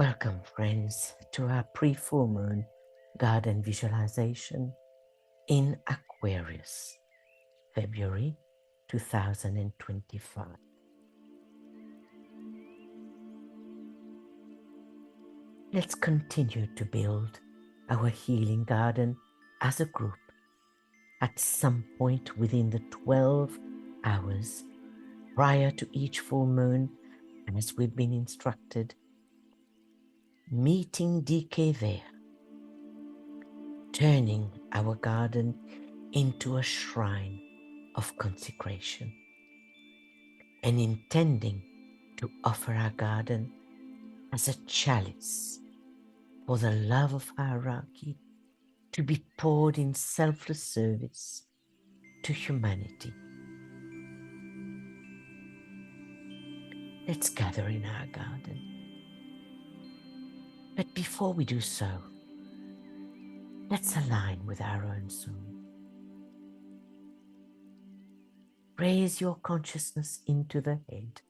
Welcome, friends, to our pre-full moon garden visualization in Aquarius, February 2025. Let's continue to build our healing garden as a group at some point within the 12 hours prior to each full moon, as we've been instructed. Meeting DK there, turning our garden into a shrine of consecration and intending to offer our garden as a chalice for the love of hierarchy to be poured in selfless service to humanity. Let's gather in our garden. But before we do so, let's align with our own soul. Raise your consciousness into the head,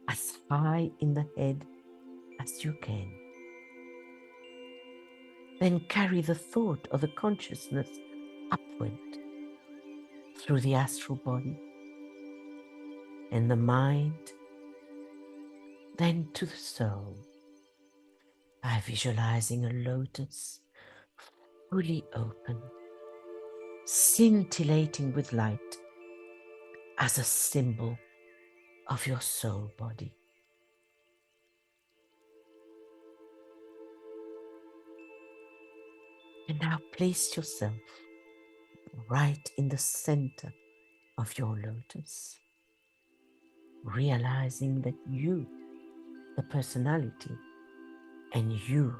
as high in the head as you can. Then carry the thought of the consciousness upward through the astral body and the mind, then to the soul, by visualizing a lotus fully open, scintillating with light as a symbol of your soul body. And now place yourself right in the center of your lotus, realizing that you, the personality, and you,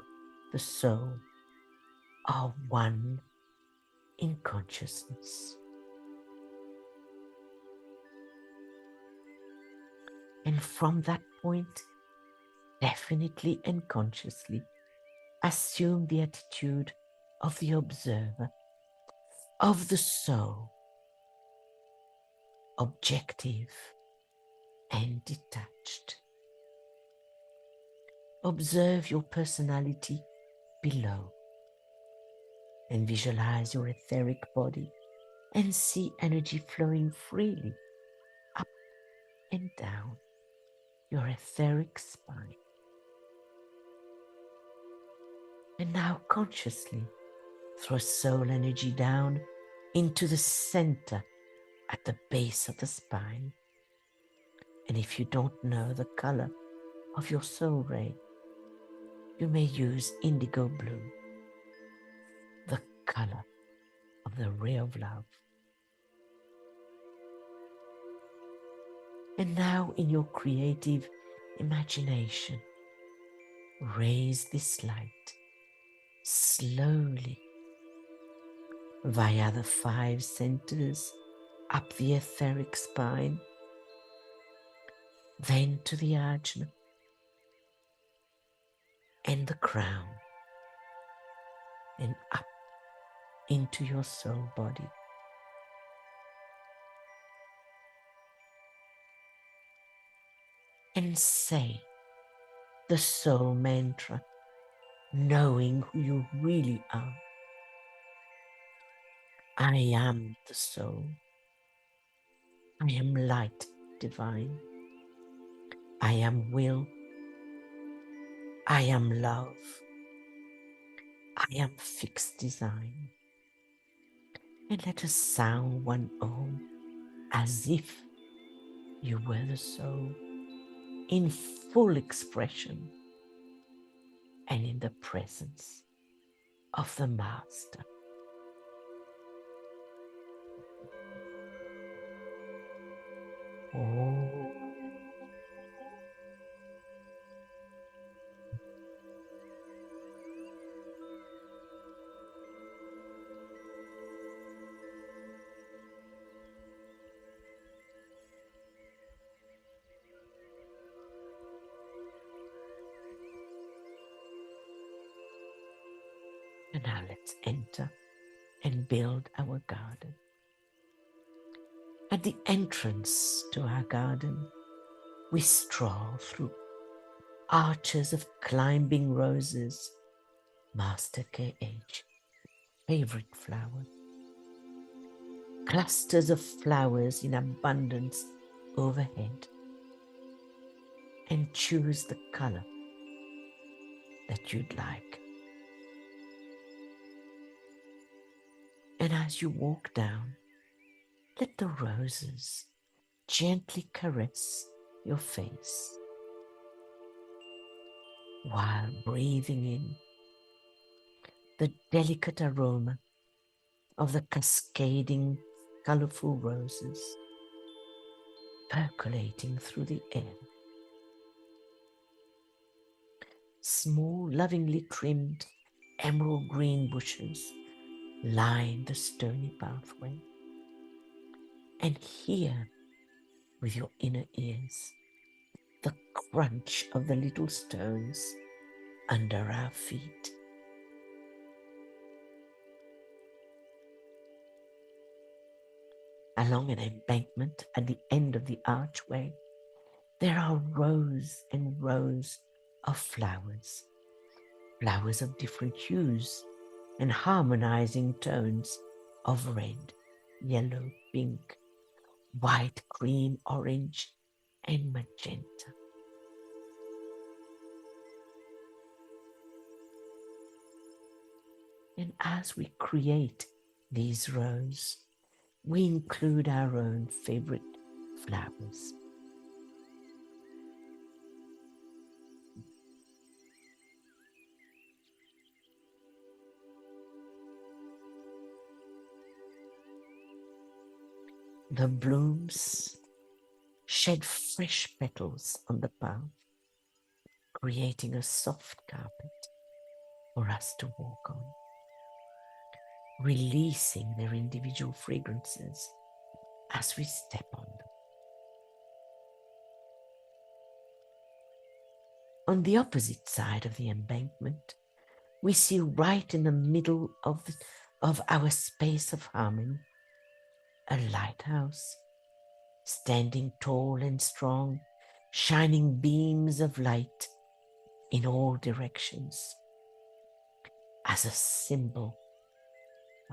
the soul, are one in consciousness. And from that point, definitely and consciously, assume the attitude of the observer, of the soul, objective and detached. Observe your personality below and visualize your etheric body and see energy flowing freely up and down your etheric spine. And now consciously throw soul energy down into the center at the base of the spine. And if you don't know the color of your soul ray, you may use indigo blue, the color of the ray of love. And now in your creative imagination, raise this light slowly via the 5 centers up the etheric spine, then to the ajna and the crown, and up into your soul body. And say the soul mantra, knowing who you really are. I am the soul. I am light divine. I am will. I am love. I am fixed design. And let us sound one Om as if you were the soul in full expression and in the presence of the Master. Om. And now let's enter and build our garden. At the entrance to our garden, we stroll through arches of climbing roses, Master KH, favorite flower. Clusters of flowers in abundance overhead, and choose the color that you'd like. And as you walk down, let the roses gently caress your face while breathing in the delicate aroma of the cascading, colorful roses percolating through the air. Small, lovingly trimmed emerald green bushes line the stony pathway, and hear with your inner ears the crunch of the little stones under our feet. Along an embankment at the end of the archway, there are rows and rows of flowers, flowers of different hues and harmonizing tones of red, yellow, pink, white, cream, orange, and magenta. And as we create these rows, we include our own favorite flowers. The blooms shed fresh petals on the path, creating a soft carpet for us to walk on, releasing their individual fragrances as we step on them. On the opposite side of the embankment, we see right in the middle of our space of harmony a lighthouse, standing tall and strong, shining beams of light in all directions as a symbol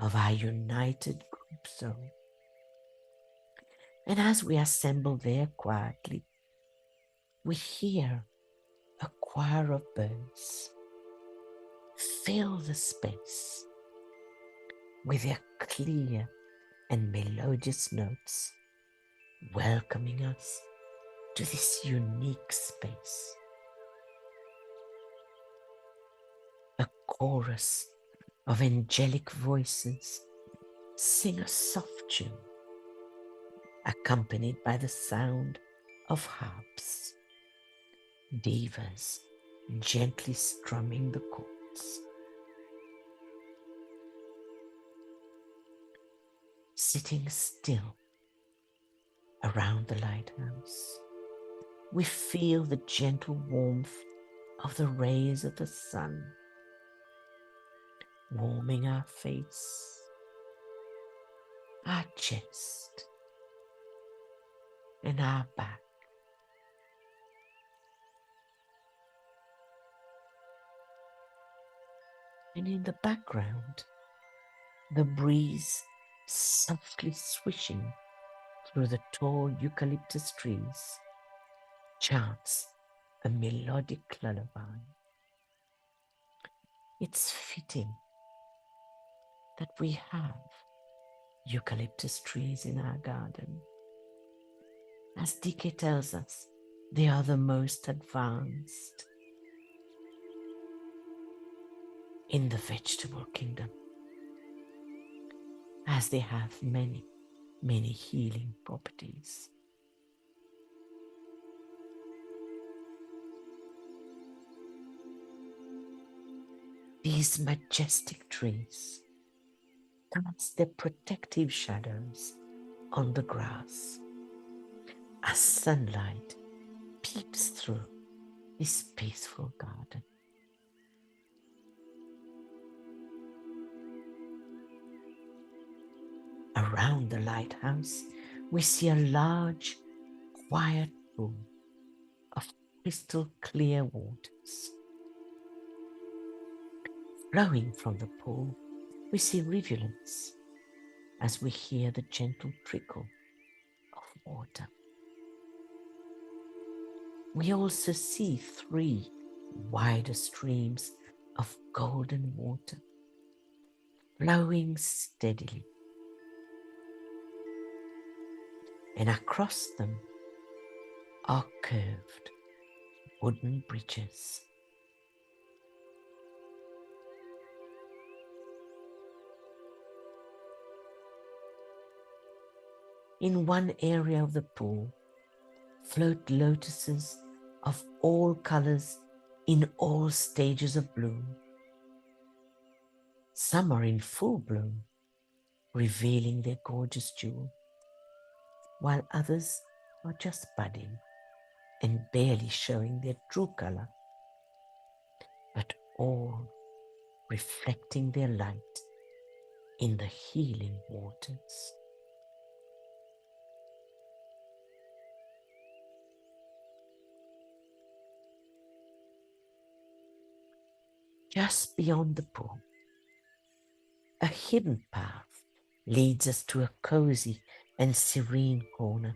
of our united group soul. And as we assemble there quietly, we hear a choir of birds fill the space with their clear and melodious notes, welcoming us to this unique space. A chorus of angelic voices sing a soft tune, accompanied by the sound of harps, divas gently strumming the chords. Sitting still around the lighthouse, we feel the gentle warmth of the rays of the sun warming our face, our chest, and our back. And in the background, the breeze softly swishing through the tall eucalyptus trees chants a melodic lullaby. It's fitting that we have eucalyptus trees in our garden. As DK tells us, they are the most advanced in the vegetable kingdom, as they have many, many healing properties. These majestic trees cast their protective shadows on the grass as sunlight peeps through this peaceful garden. Around the lighthouse, we see a large, quiet pool of crystal clear waters. Flowing from the pool, we see rivulets as we hear the gentle trickle of water. We also see 3 wider streams of golden water flowing steadily, and across them are curved wooden bridges. In one area of the pool float lotuses of all colors in all stages of bloom. Some are in full bloom, revealing their gorgeous jewel, while others are just budding and barely showing their true color, but all reflecting their light in the healing waters. Just beyond the pool, a hidden path leads us to a cozy and serene corner.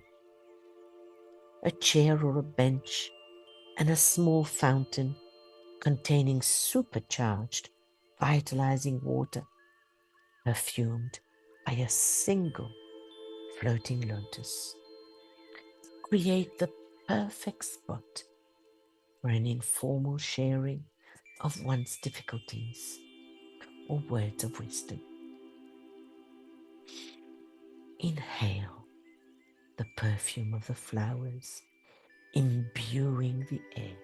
A chair or a bench and a small fountain containing supercharged, vitalizing water, perfumed by a single floating lotus, create the perfect spot for an informal sharing of one's difficulties or words of wisdom. Inhale the perfume of the flowers imbuing the air.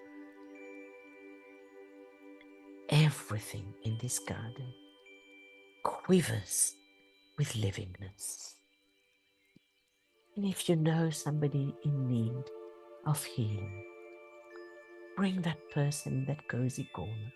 Everything in this garden quivers with livingness. And if you know somebody in need of healing, bring that person in that cozy corner.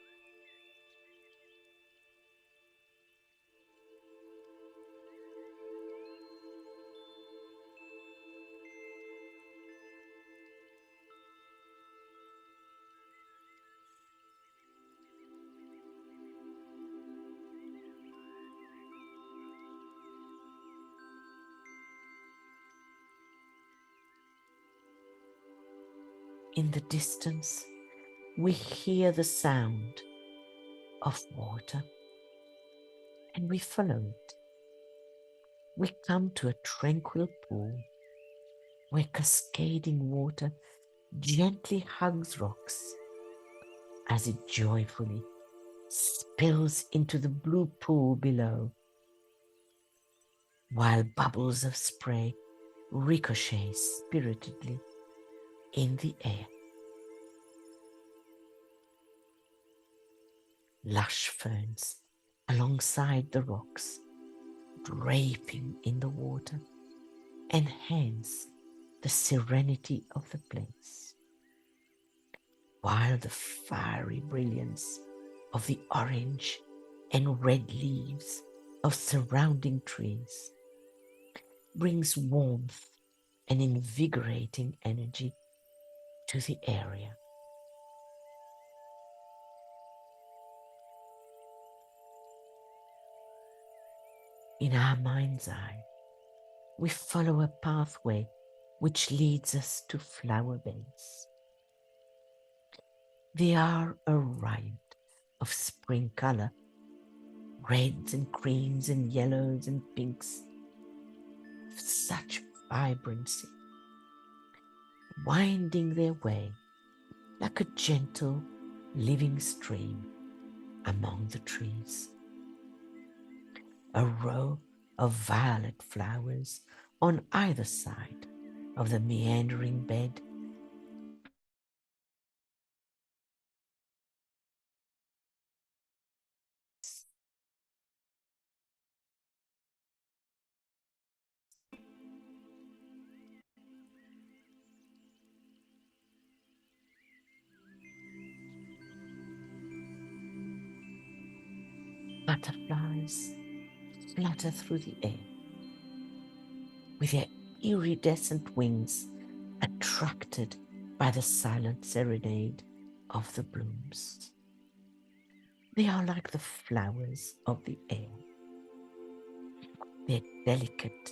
In the distance, we hear the sound of water and we follow it. We come to a tranquil pool where cascading water gently hugs rocks as it joyfully spills into the blue pool below, while bubbles of spray ricochet spiritedly in the air. Lush ferns alongside the rocks, draping in the water, enhance the serenity of the place, while the fiery brilliance of the orange and red leaves of surrounding trees brings warmth and invigorating energy to the area. In our mind's eye, we follow a pathway which leads us to flower beds. They are a riot of spring color, reds and creams and yellows and pinks, of such vibrancy, winding their way like a gentle living stream among the trees. A row of violet flowers on either side of the meandering bed butterflies flutter through the air with their iridescent wings attracted by the silent serenade of the blooms. They are like the flowers of the air. Their delicate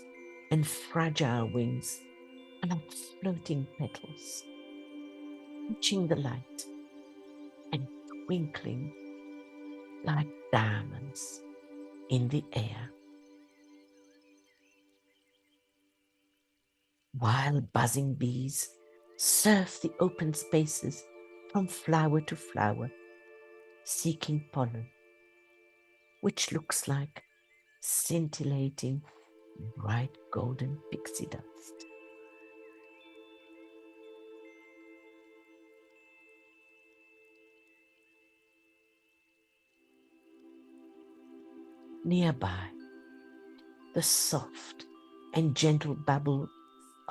and fragile wings are like floating petals, catching the light and twinkling like diamonds in the air. While buzzing bees surf the open spaces from flower to flower, seeking pollen, which looks like scintillating bright golden pixie dust. Nearby, the soft and gentle babble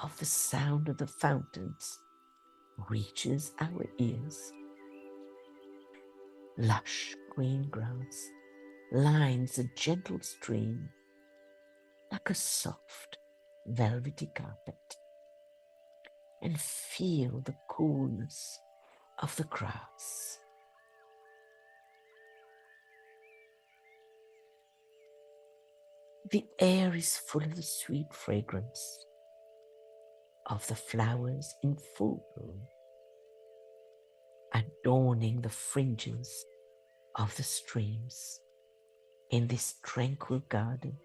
of the sound of the fountains reaches our ears. Lush green grass lines a gentle stream like a soft, velvety carpet, and feel the coolness of the grass. The air is full of the sweet fragrance of the flowers in full bloom, adorning the fringes of the streams in this tranquil garden,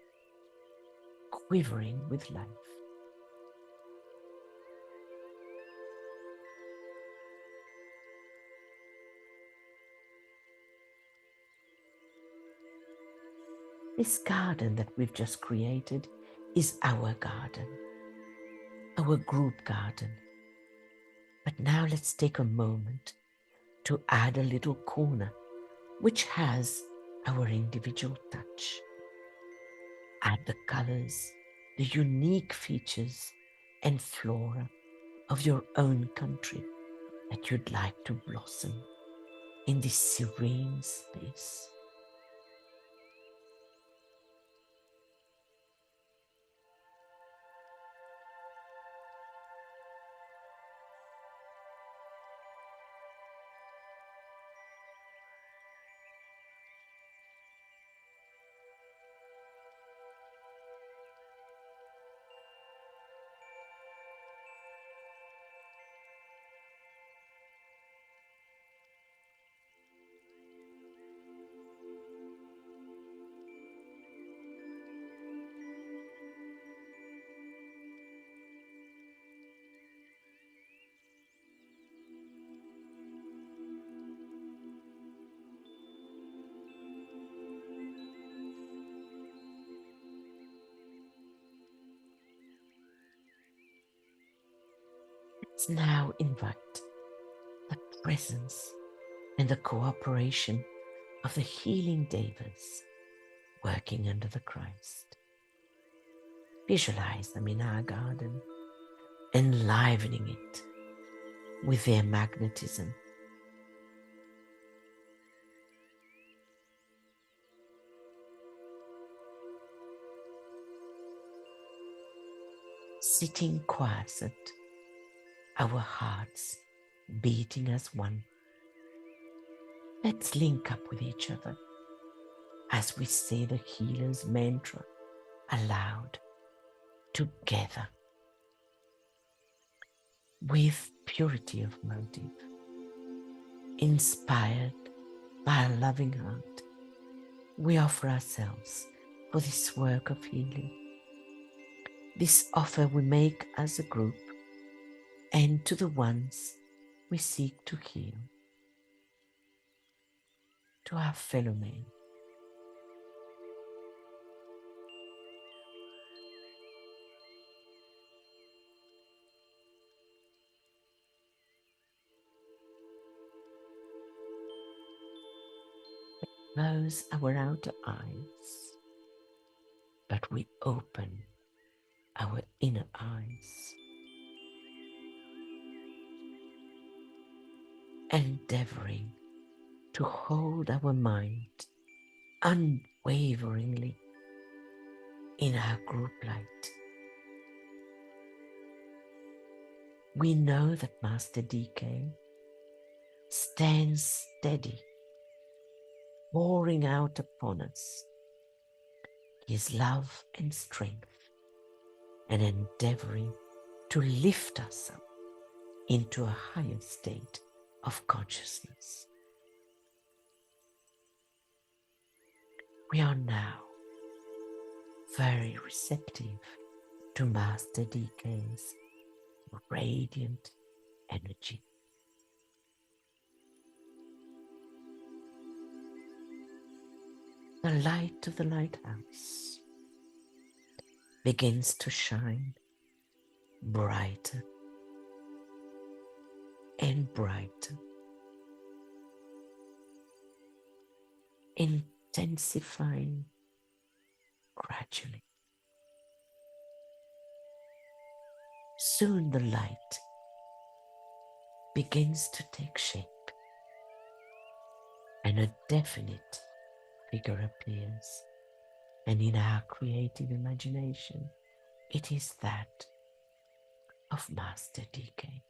quivering with life. This garden that we've just created is our garden, our group garden. But now let's take a moment to add a little corner which has our individual touch. Add the colors, the unique features and flora of your own country that you'd like to blossom in this serene space. Let's now invite the presence and the cooperation of the healing devas working under the Christ. Visualize them in our garden, enlivening it with their magnetism. Sitting quiet, our hearts beating as one. Let's link up with each other as we say the healer's mantra aloud, together, with purity of motive, inspired by a loving heart. We offer ourselves for this work of healing. This offer we make as a group and to the ones we seek to heal, to our fellow men. Close our outer eyes, but we open our inner eyes, endeavoring to hold our mind unwaveringly in our group light. We know that Master DK stands steady, pouring out upon us his love and strength, and endeavoring to lift us up into a higher state of consciousness. We are now very receptive to Master DK's radiant energy. The light of the lighthouse begins to shine brighter and brighter, intensifying gradually. Soon the light begins to take shape, and a definite figure appears, and in our creative imagination, it is that of Master DK.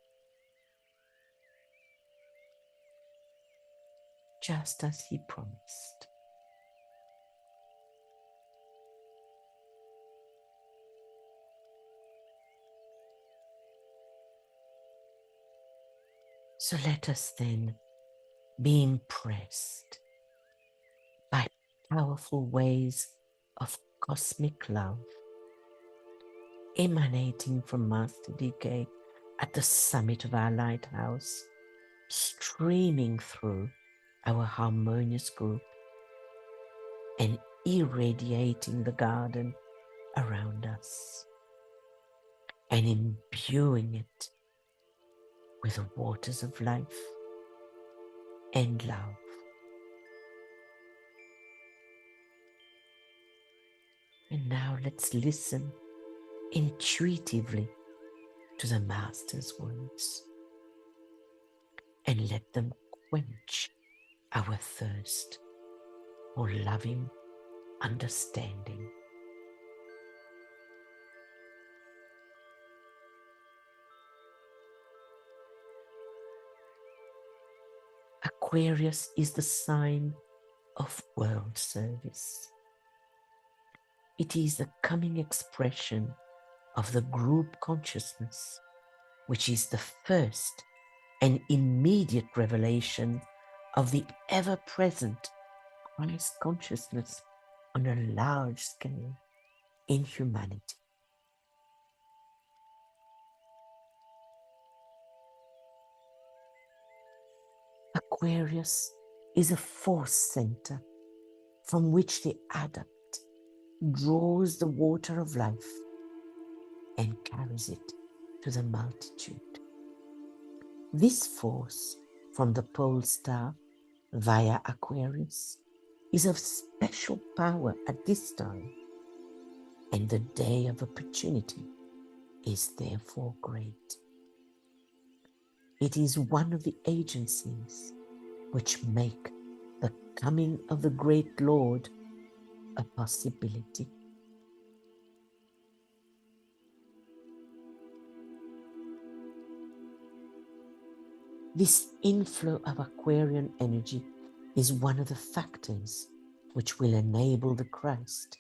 Just as he promised. So let us then be impressed by powerful ways of cosmic love emanating from Master DK at the summit of our lighthouse, streaming through our harmonious group and irradiating the garden around us and imbuing it with the waters of life and love. And now let's listen intuitively to the Master's words and let them quench our thirst for loving understanding. Aquarius is the sign of world service. It is the coming expression of the group consciousness, which is the first and immediate revelation of the ever-present Christ consciousness on a large scale in humanity. Aquarius is a force center from which the adept draws the water of life and carries it to the multitude. This force from the pole star via Aquarius is of special power at this time, and the day of opportunity is therefore great. It is one of the agencies which make the coming of the great Lord a possibility. This inflow of Aquarian energy is one of the factors which will enable the Christ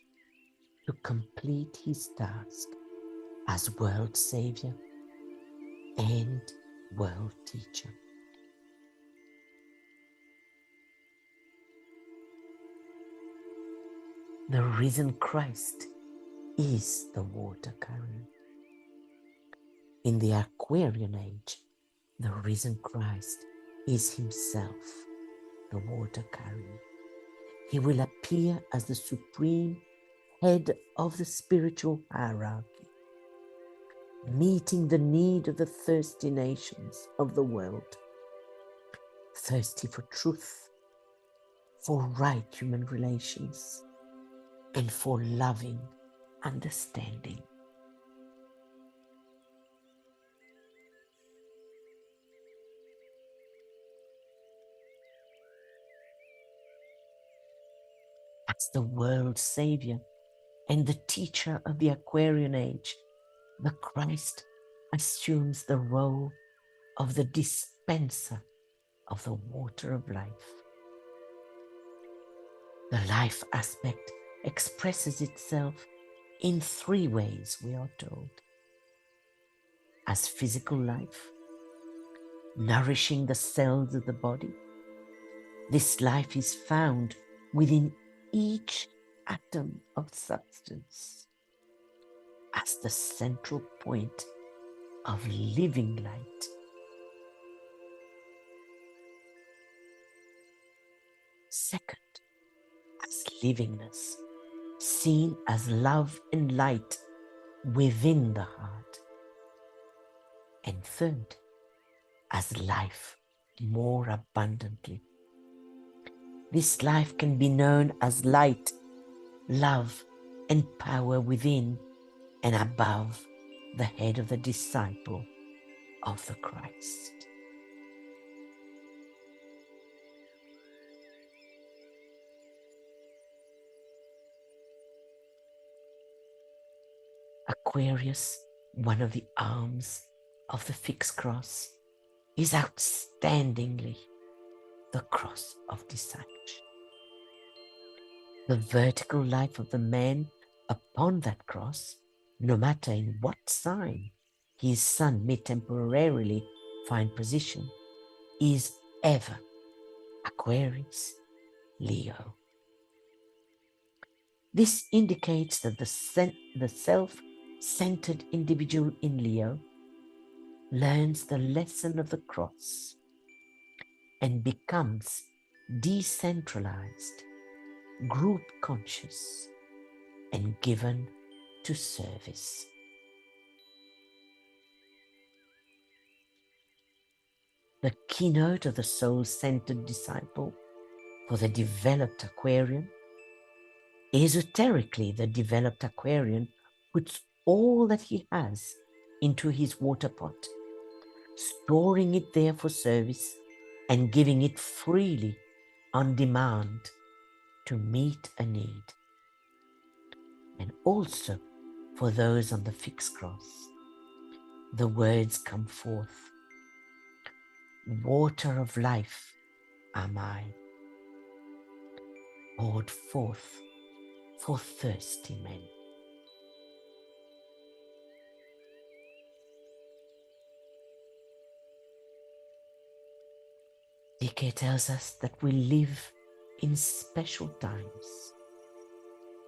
to complete his task as world savior and world teacher. The risen Christ is the water carrier. In the Aquarian age, the risen Christ is himself the water carrier. He will appear as the supreme head of the spiritual hierarchy, meeting the need of the thirsty nations of the world, thirsty for truth, for right human relations, and for loving understanding. As the world savior and the teacher of the Aquarian age, the Christ assumes the role of the dispenser of the water of life. The life aspect expresses itself in three ways, we are told. As physical life, nourishing the cells of the body. This life is found within each atom of substance as the central point of living light. Second, as livingness, seen as love and light within the heart. And third, as life more abundantly. This life can be known as light, love, and power within and above the head of the disciple of the Christ. Aquarius, one of the arms of the fixed cross, is outstandingly the cross of discipleship. The vertical life of the man upon that cross, no matter in what sign his sun may temporarily find position, is ever Aquarius, Leo. This indicates that the self-centered individual in Leo learns the lesson of the cross and becomes decentralized, group conscious, and given to service. The keynote of the soul-centered disciple for the developed Aquarian. Esoterically, the developed Aquarian puts all that he has into his water pot, storing it there for service and giving it freely on demand to meet a need. And also for those on the fixed cross, the words come forth, water of life am I, poured forth for thirsty men. DK tells us that we live in special times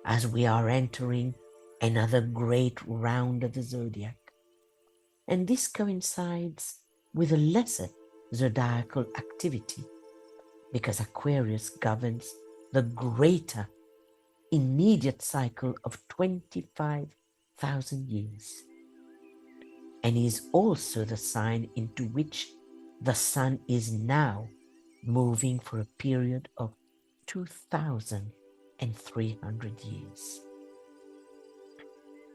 as we are entering another great round of the zodiac. And this coincides with a lesser zodiacal activity because Aquarius governs the greater immediate cycle of 25,000 years and is also the sign into which the sun is now moving for a period of 2,300 years.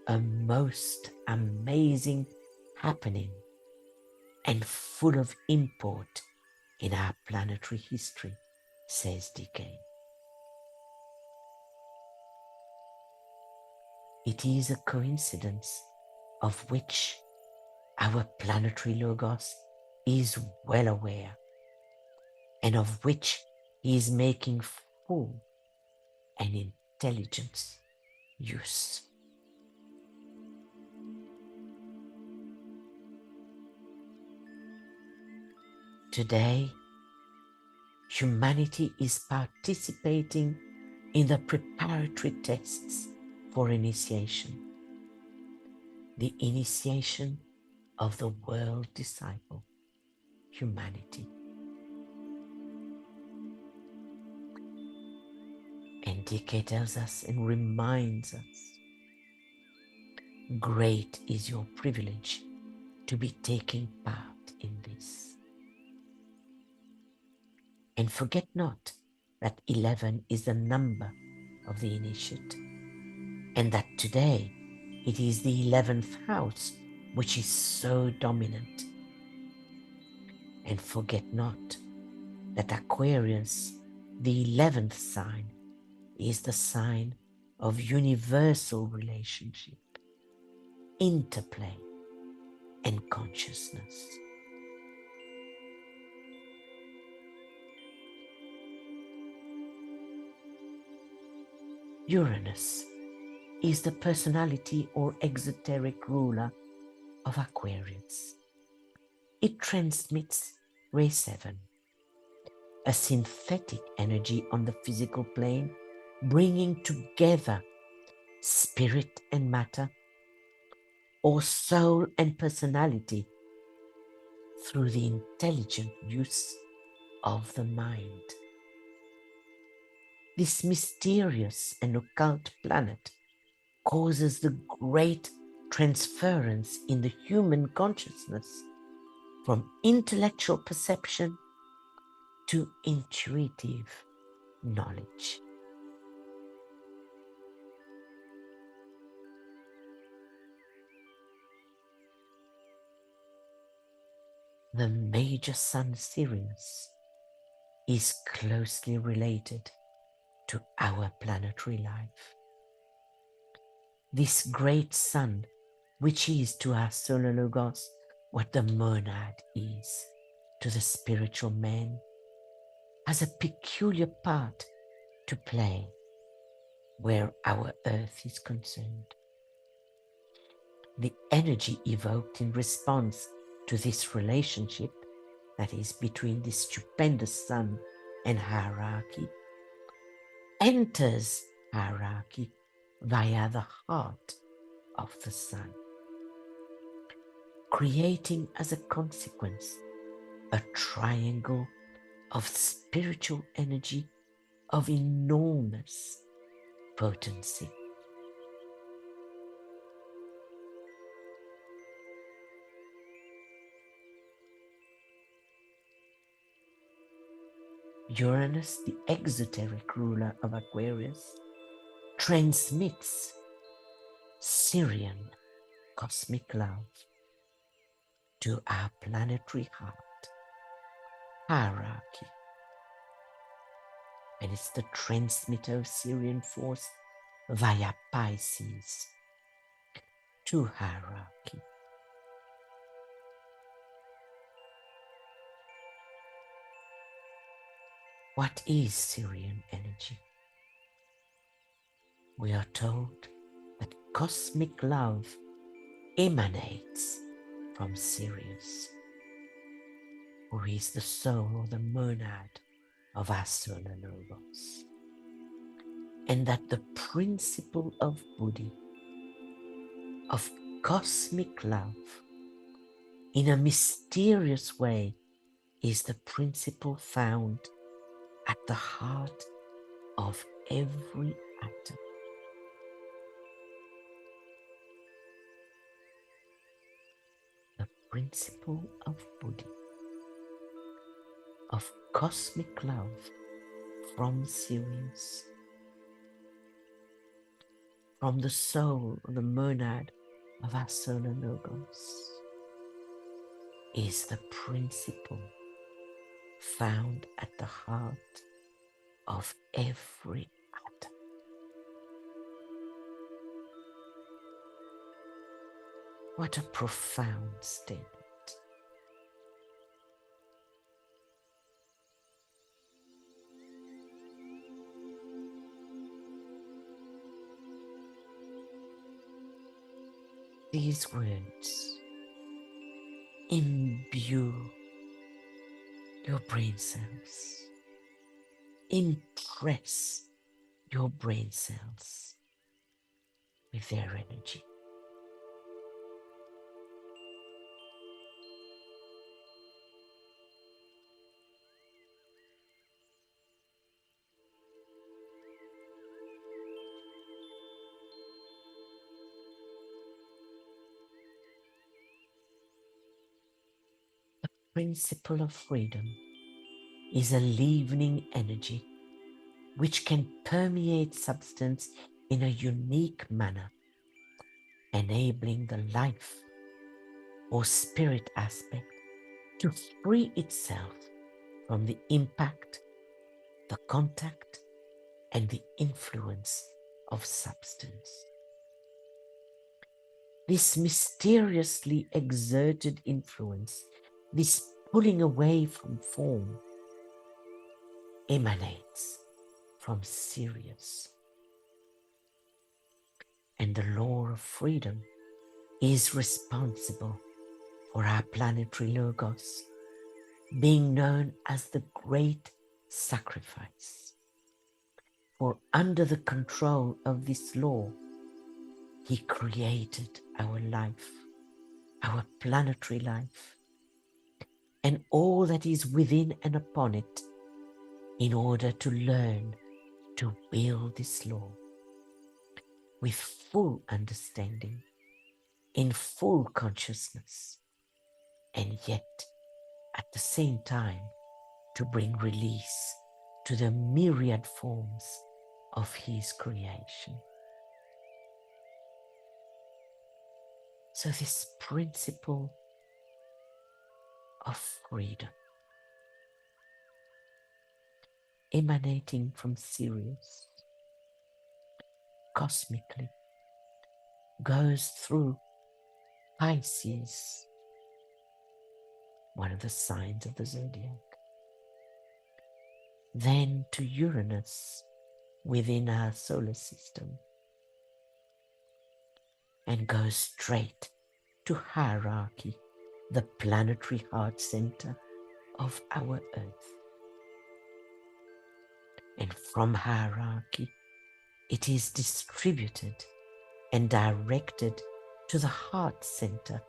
A most amazing happening and full of import in our planetary history, says DK. It is a coincidence of which our planetary Logos is well aware and of which he is making full and intelligent use. Today, humanity is participating in the preparatory tests for initiation, the initiation of the world disciple, humanity. And DK tells us and reminds us, great is your privilege to be taking part in this. And forget not that 11 is the number of the initiate, and that today it is the 11th house which is so dominant. And forget not that Aquarius, the 11th sign, is the sign of universal relationship, interplay, and consciousness. Uranus is the personality or exoteric ruler of Aquarius. It transmits ray 7, a synthetic energy on the physical plane, bringing together spirit and matter, or soul and personality through the intelligent use of the mind. This mysterious and occult planet causes the great transference in the human consciousness from intellectual perception to intuitive knowledge. The major sun Sirius is closely related to our planetary life. This great sun, which is to our solar logos what the monad is to the spiritual man, has a peculiar part to play where our earth is concerned. The energy evoked in response to this relationship, that is between this stupendous sun and hierarchy, enters hierarchy via the heart of the sun, creating as a consequence a triangle of spiritual energy of enormous potency. Uranus, the exoteric ruler of Aquarius, transmits Syrian cosmic love to our planetary heart, hierarchy, and it's the transmitter of Syrian force via Pisces to hierarchy. What is Syrian energy? We are told that cosmic love emanates from Sirius, who is the soul or the monad of our solar logos, and that the principle of Buddhi, of cosmic love, in a mysterious way, is the principle found at the heart of every atom. The principle of Buddhi, of cosmic love from Sirius, from the soul or the monad of our solar logos, is the principle found at the heart of every atom. What a profound statement. These words imbue your brain cells, impress your brain cells with their energy. Principle of freedom is a leavening energy which can permeate substance in a unique manner, enabling the life or spirit aspect to free itself from the impact, the contact, and the influence of substance. this mysteriously exerted influence, this pulling away from form, emanates from Sirius. And the law of freedom is responsible for our planetary logos being known as the great sacrifice. For under the control of this law, he created our life, our planetary life, and all that is within and upon it, in order to learn to wield this law with full understanding, in full consciousness, and yet at the same time to bring release to the myriad forms of his creation. So this principle of freedom emanating from Sirius cosmically goes through Pisces, one of the signs of the zodiac, then to Uranus within our solar system, and goes straight to hierarchy, the planetary heart center of our Earth. And from hierarchy, it is distributed and directed to the heart center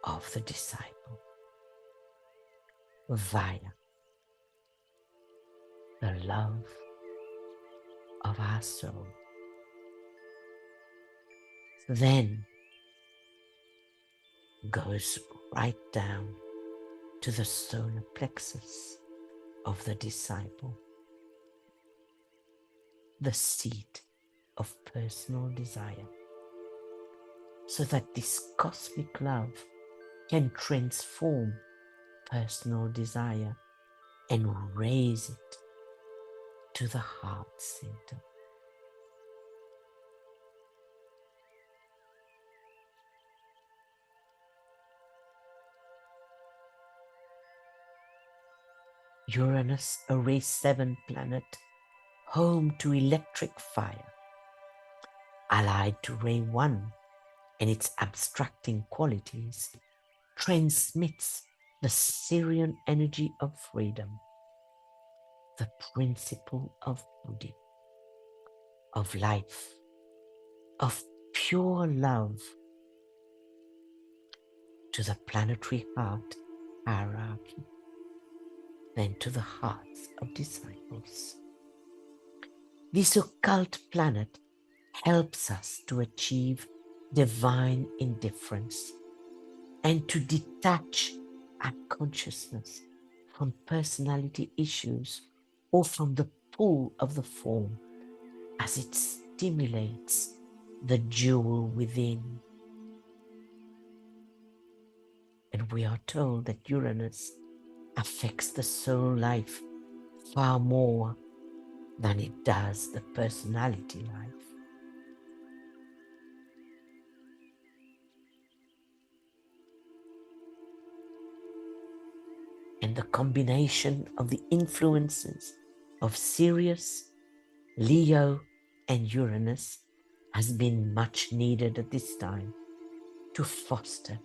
of the disciple via the love of our soul. Then goes right down to the solar plexus of the disciple, the seat of personal desire, so that this cosmic love can transform personal desire and raise it to the heart center. Uranus, a race 7 planet, home to electric fire, allied to ray 1 and its abstracting qualities, transmits the Sirian energy of freedom, the principle of Buddhi, of life, of pure love, to the planetary heart hierarchy, then to the hearts of disciples. This occult planet helps us to achieve divine indifference and to detach our consciousness from personality issues or from the pull of the form, as it stimulates the jewel within. And we are told that Uranus affects the soul life far more than it does the personality life. And the combination of the influences of Sirius, Leo, and Uranus has been much needed at this time to foster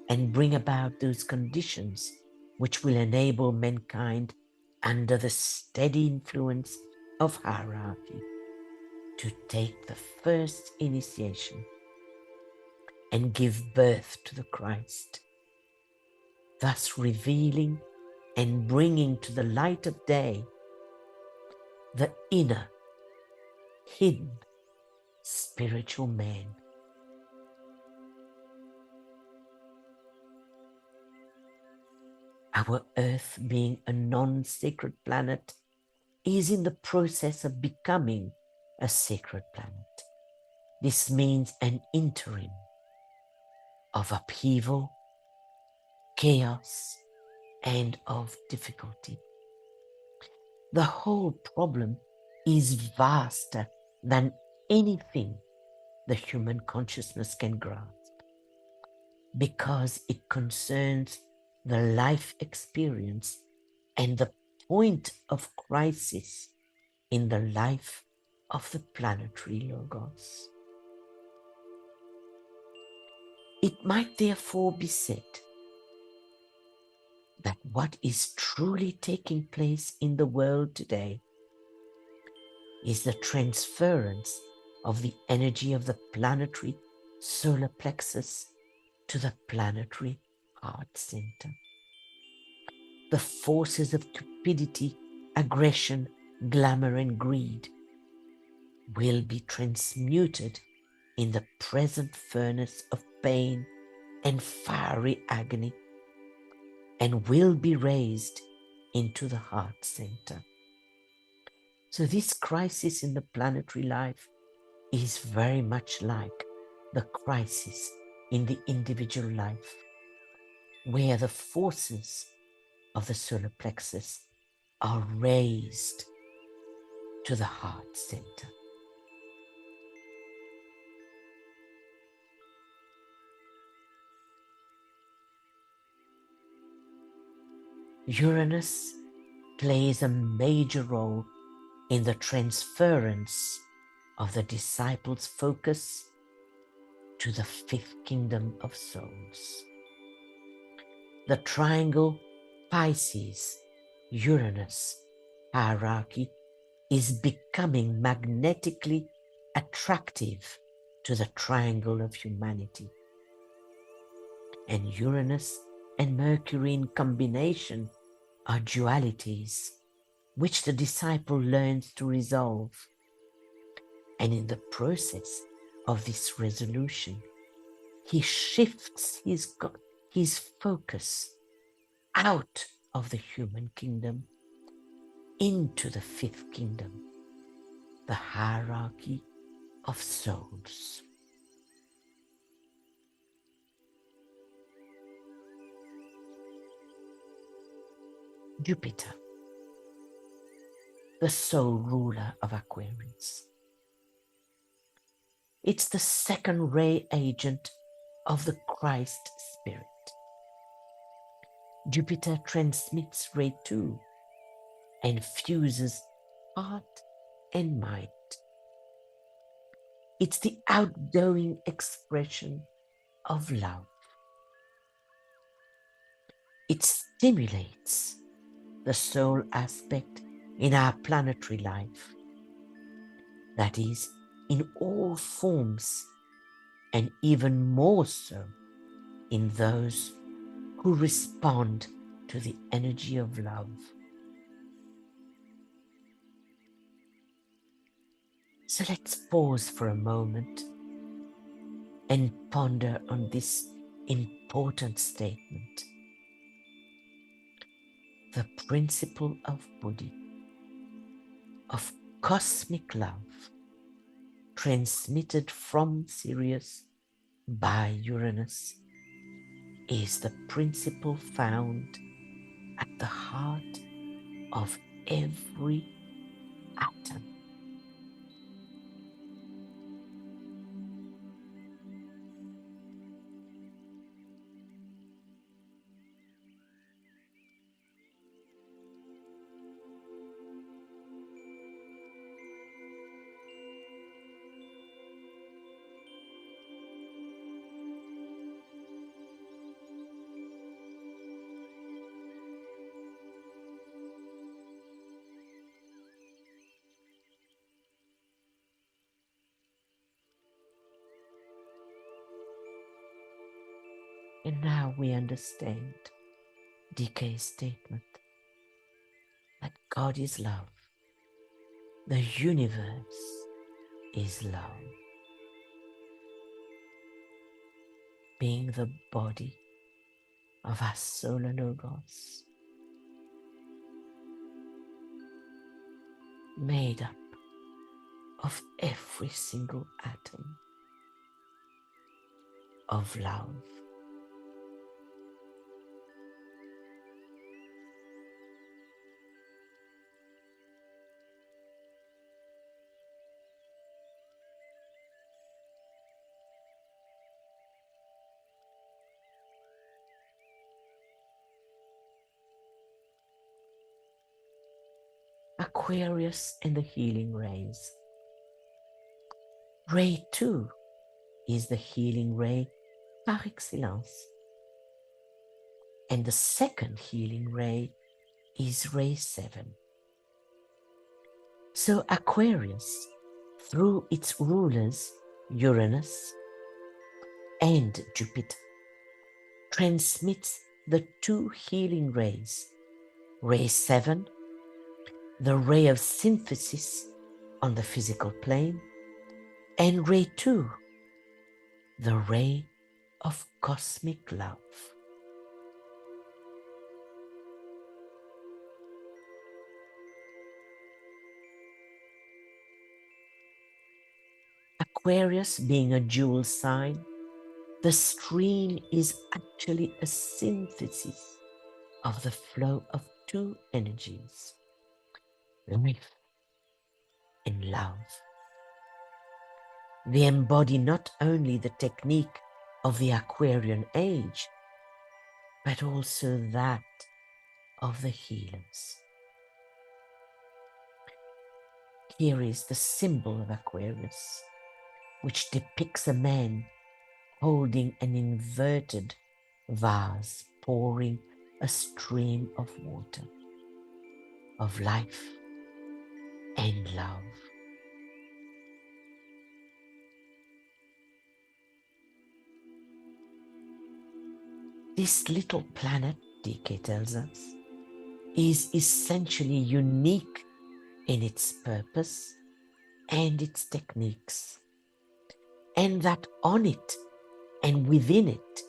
and bring about those conditions which will enable mankind, under the steady influence of hierarchy, to take the first initiation and give birth to the Christ, thus revealing and bringing to the light of day the inner, hidden, spiritual man. Our Earth, being a non-sacred planet, is in the process of becoming a sacred planet. This means an interim of upheaval, chaos, and of difficulty. The whole problem is vaster than anything the human consciousness can grasp. because it concerns the life experience and the point of crisis in the life of the planetary logos. It might therefore be said that what is truly taking place in the world today is the transference of the energy of the planetary solar plexus to the planetary heart center. The forces of cupidity, aggression, glamour, and greed will be transmuted in the present furnace of pain and fiery agony, and will be raised into the heart center. So this crisis in the planetary life is very much like the crisis in the individual life, where the forces of the solar plexus are raised to the heart center. Uranus plays a major role in the transference of the disciples' focus to the fifth kingdom of souls. The triangle Pisces Uranus hierarchy is becoming magnetically attractive to the triangle of humanity. And Uranus and Mercury in combination are dualities which the disciple learns to resolve. And in the process of this resolution, he shifts his focus out of the human kingdom into the fifth kingdom, the hierarchy of souls. Jupiter, the soul ruler of Aquarius. It's the second ray agent of the Christ Spirit. Jupiter transmits ray 2 and fuses heart and mind. It's the outgoing expression of love. It stimulates the soul aspect in our planetary life, that is, in all forms, and even more so in those who respond to the energy of love. So let's pause for a moment and ponder on this important statement. The principle of Buddhi, of cosmic love, transmitted from Sirius by Uranus, is the principle found at the heart of every atom. And now we understand DK's statement that God is love, the universe is love, being the body of our solar logos, made up of every single atom of love. Aquarius and the healing rays. Ray 2 is the healing ray par excellence. And the second healing ray is ray 7. So Aquarius, through its rulers Uranus and Jupiter, transmits the two healing rays. Ray 7, the ray of synthesis on the physical plane, and ray 2, the ray of cosmic love. Aquarius being a dual sign, the stream is actually a synthesis of the flow of two energies, life and love. They embody not only the technique of the Aquarian age, but also that of the healers. Here is the symbol of Aquarius, which depicts a man holding an inverted vase, pouring a stream of water, of life and love. This little planet, DK tells us, is essentially unique in its purpose and its techniques, and that on it and within it,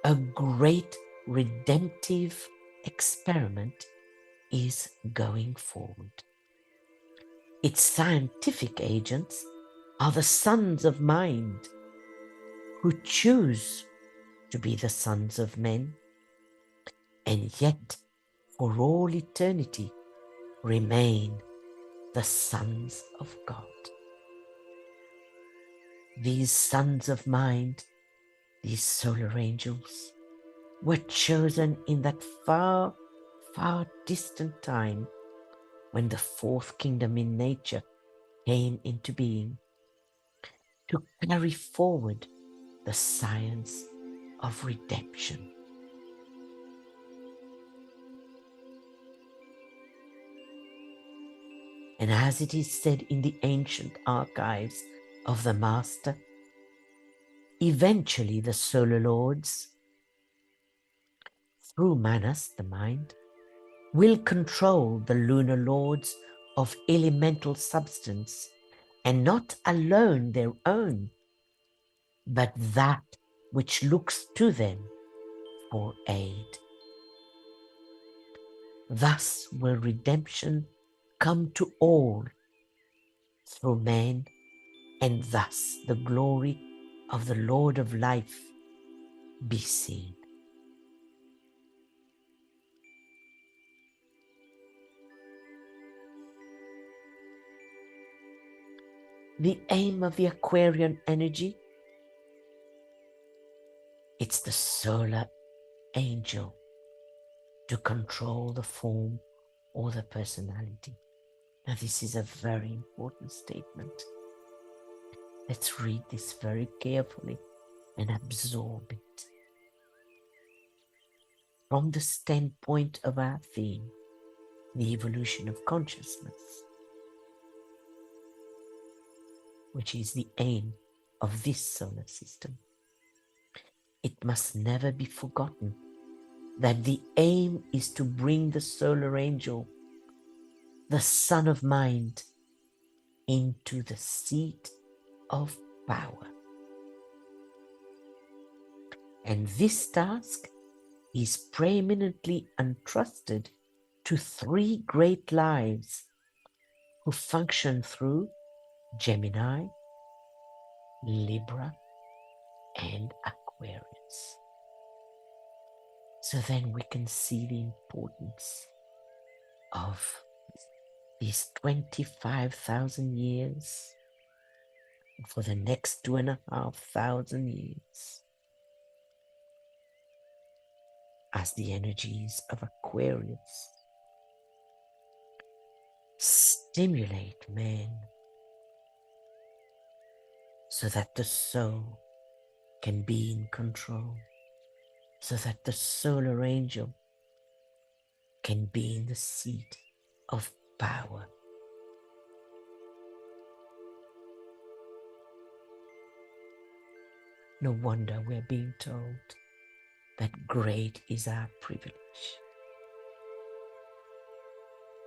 a great redemptive experiment is going forward. Its scientific agents are the sons of mind who choose to be the sons of men, and yet for all eternity remain the sons of God. These sons of mind, these solar angels, were chosen in that far, far distant time when the fourth kingdom in nature came into being, to carry forward the science of redemption. And as it is said in the ancient archives of the Master, eventually the solar lords, through Manas, the mind, will control the lunar lords of elemental substance, and not alone their own, but that which looks to them for aid. Thus will redemption come to all through man, and thus the glory of the Lord of life be seen. The aim of the Aquarian energy, it's the solar angel to control the form or the personality. Now this is a very important statement. Let's read this very carefully and absorb it. From the standpoint of our theme, the evolution of consciousness, which is the aim of this solar system, it must never be forgotten that the aim is to bring the solar angel, the son of mind, into the seat of power. And this task is preeminently entrusted to three great lives who function through Gemini, Libra, and Aquarius. So then we can see the importance of these 25,000 years, for the next 2,500 years, as the energies of Aquarius stimulate men so that the soul can be in control, so that the solar angel can be in the seat of power. No wonder we're being told that great is our privilege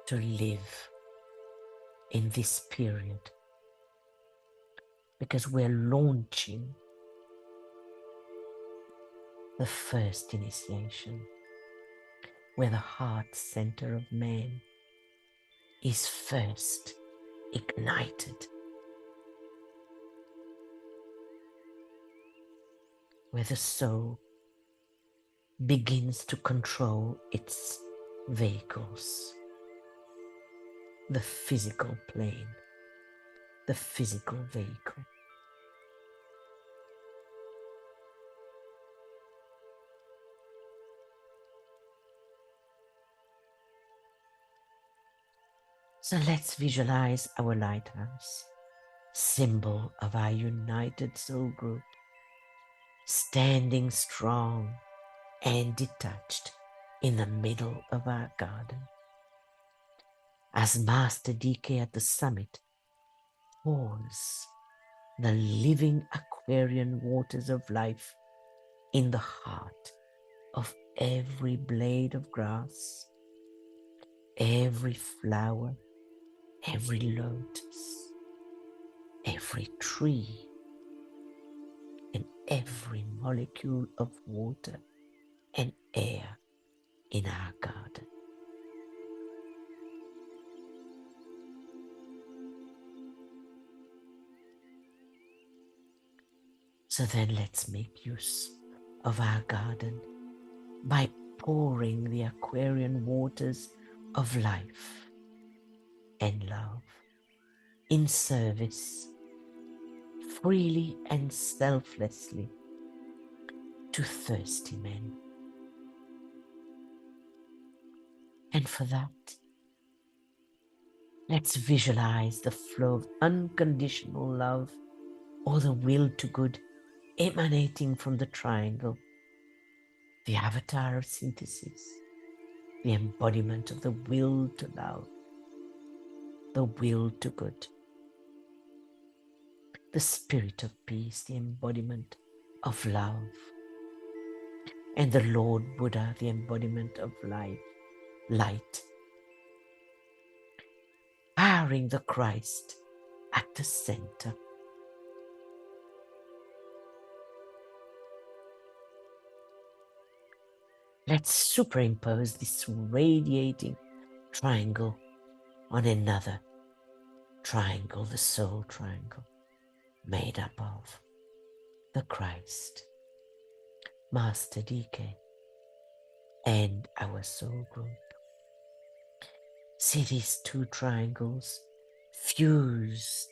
to live in this period, because we're launching the first initiation where the heart center of man is first ignited, where the soul begins to control its vehicles, the physical plane, the physical vehicle. So let's visualize our lighthouse, symbol of our united soul group, standing strong and detached in the middle of our garden. As Master DK at the summit pours the living Aquarian waters of life in the heart of every blade of grass, every flower, every lotus, every tree, and every molecule of water and air in our garden. So then let's make use of our garden by pouring the Aquarian waters of life and love in service, freely and selflessly, to thirsty men. And for that, let's visualize the flow of unconditional love, or the will to good, emanating from the triangle, the avatar of synthesis, the embodiment of the will to love, the will to good, the spirit of peace, the embodiment of love, and the Lord Buddha, the embodiment of light, powering the Christ at the center. Let's superimpose this radiating triangle on another triangle, the soul triangle, made up of the Christ, Master DK, and our soul group. See these two triangles fuse,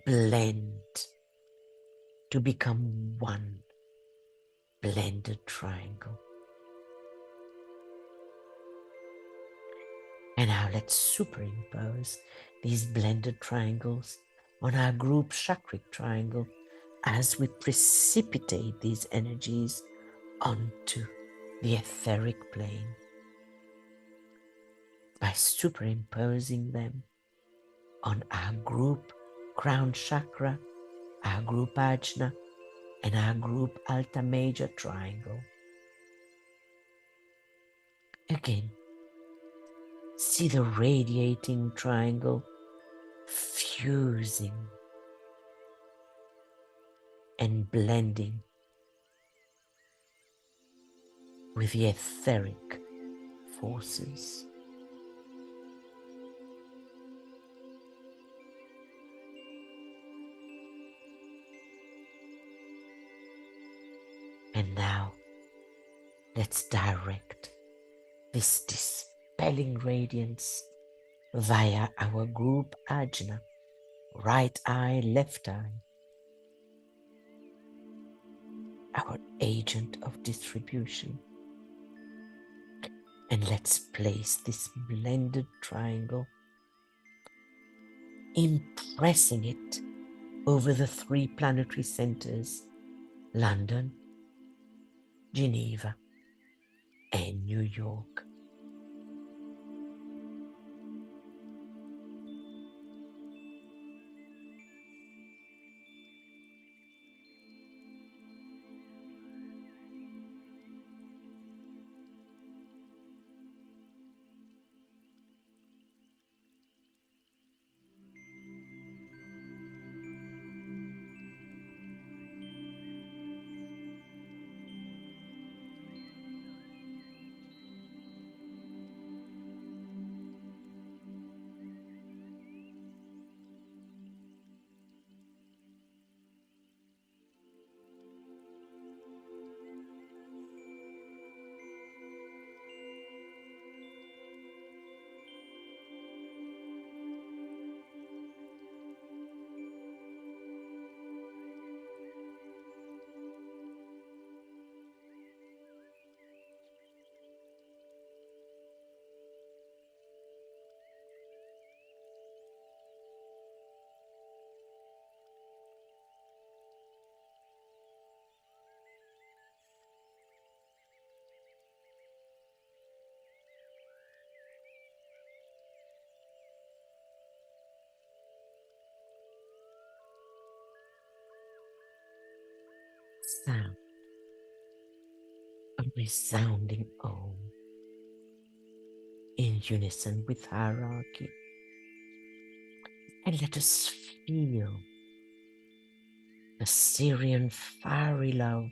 blend to become one blended triangle. And now let's superimpose these blended triangles on our group chakric triangle as we precipitate these energies onto the etheric plane by superimposing them on our group crown chakra, our group ajna, and our group alta major triangle. Again, see the radiating triangle fusing and blending with the etheric forces. And now let's direct this dispelling radiance via our group ajna, right eye, left eye, our agent of distribution. And let's place this blended triangle impressing it over the 3 planetary centers, London, Geneva, and New York. Sound, a resounding om in unison with hierarchy. And let us feel the Syrian fiery love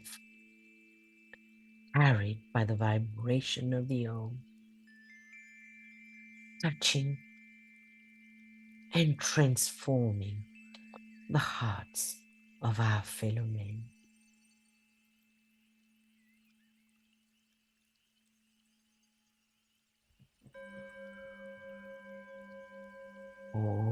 carried by the vibration of the om, touching and transforming the hearts of our fellow men. Om.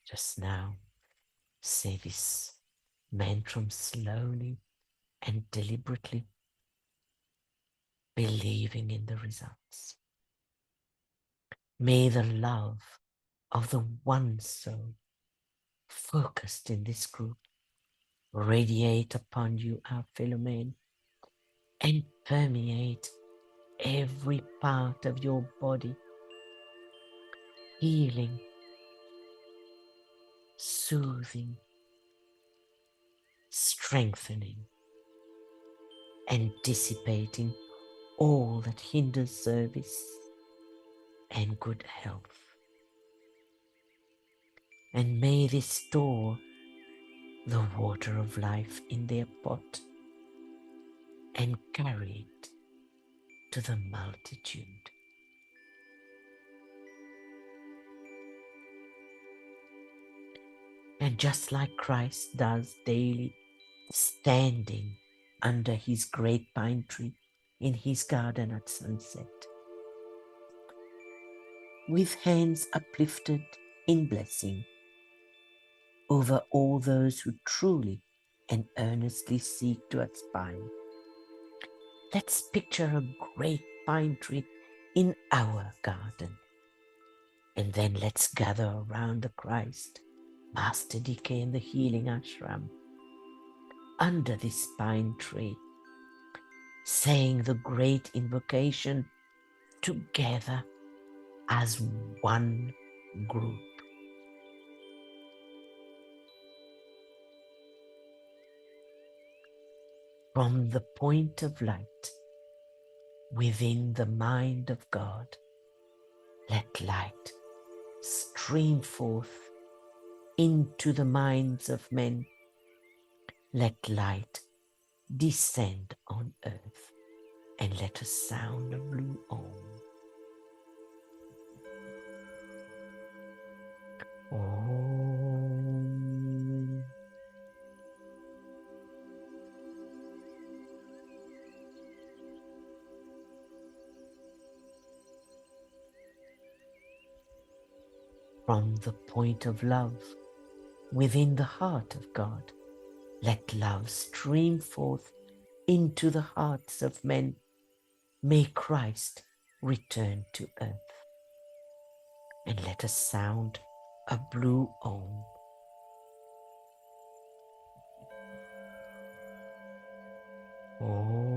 Just now, say this mantra slowly and deliberately, believing in the results. May the love of the one soul focused in this group radiate upon you, our fellow men, and permeate every part of your body, healing, soothing, strengthening, and dissipating all that hinders service and good health. And may they store the water of life in their pot and carry it to the multitude. And just like Christ does daily, standing under his great pine tree in his garden at sunset, with hands uplifted in blessing over all those who truly and earnestly seek to aspire. Let's picture a great pine tree in our garden, and then let's gather around the Christ, Master DK, and the healing ashram under this pine tree, saying the great invocation together as one group. From the point of light within the mind of God, let light stream forth into the minds of men. Let light descend on earth, and let a sound of blue om. Om. From the point of love within the heart of God, let love stream forth into the hearts of men. May Christ return to earth. And let us sound a blue Om. Om.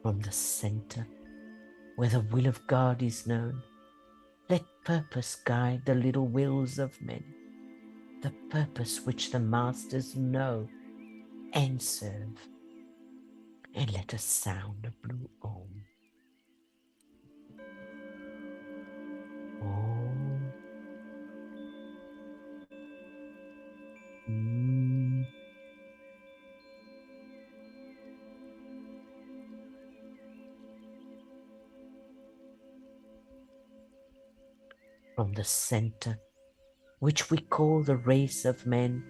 From the center where the will of God is known, let purpose guide the little wills of men, the purpose which the masters know and serve. And let us sound a blue Om. Om. From the center, which we call the race of men,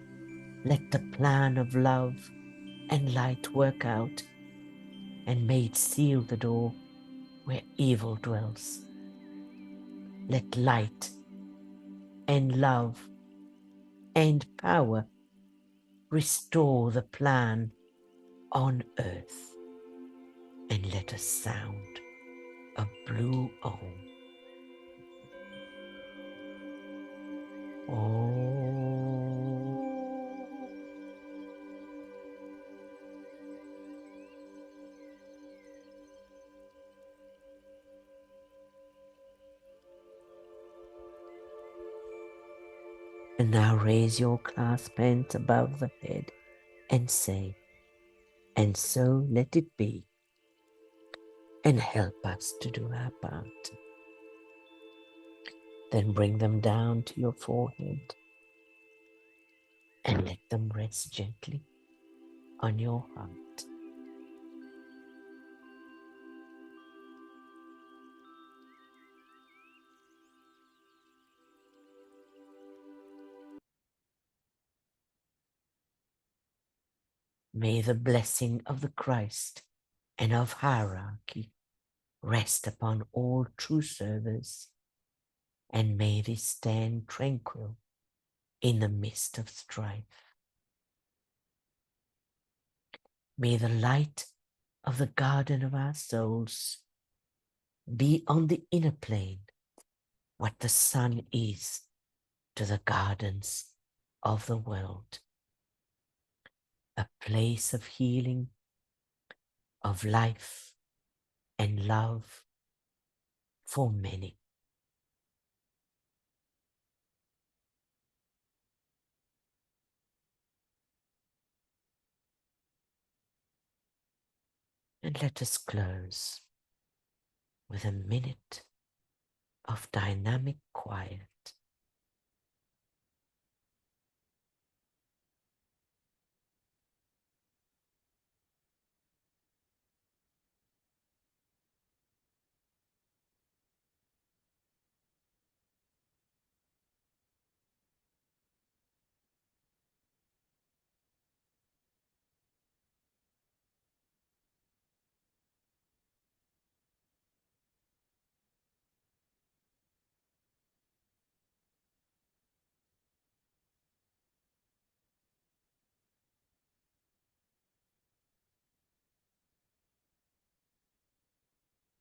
let the plan of love and light work out, and may it seal the door where evil dwells. Let light and love and power restore the plan on earth, and let us sound a blue Om. Om. And now raise your clasped hands above the head and say, and so let it be, and help us to do our part. Then bring them down to your forehead and let them rest gently on your heart. May the blessing of the Christ and of hierarchy rest upon all true servers, and may they stand tranquil in the midst of strife. May the light of the garden of our souls be on the inner plane what the sun is to the gardens of the world, a place of healing, of life and love for many. And let us close with a minute of dynamic quiet.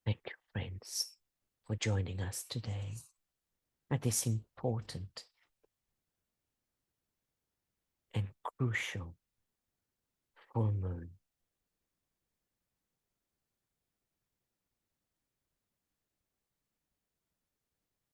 Thank you, friends, for joining us today at this important and crucial full moon.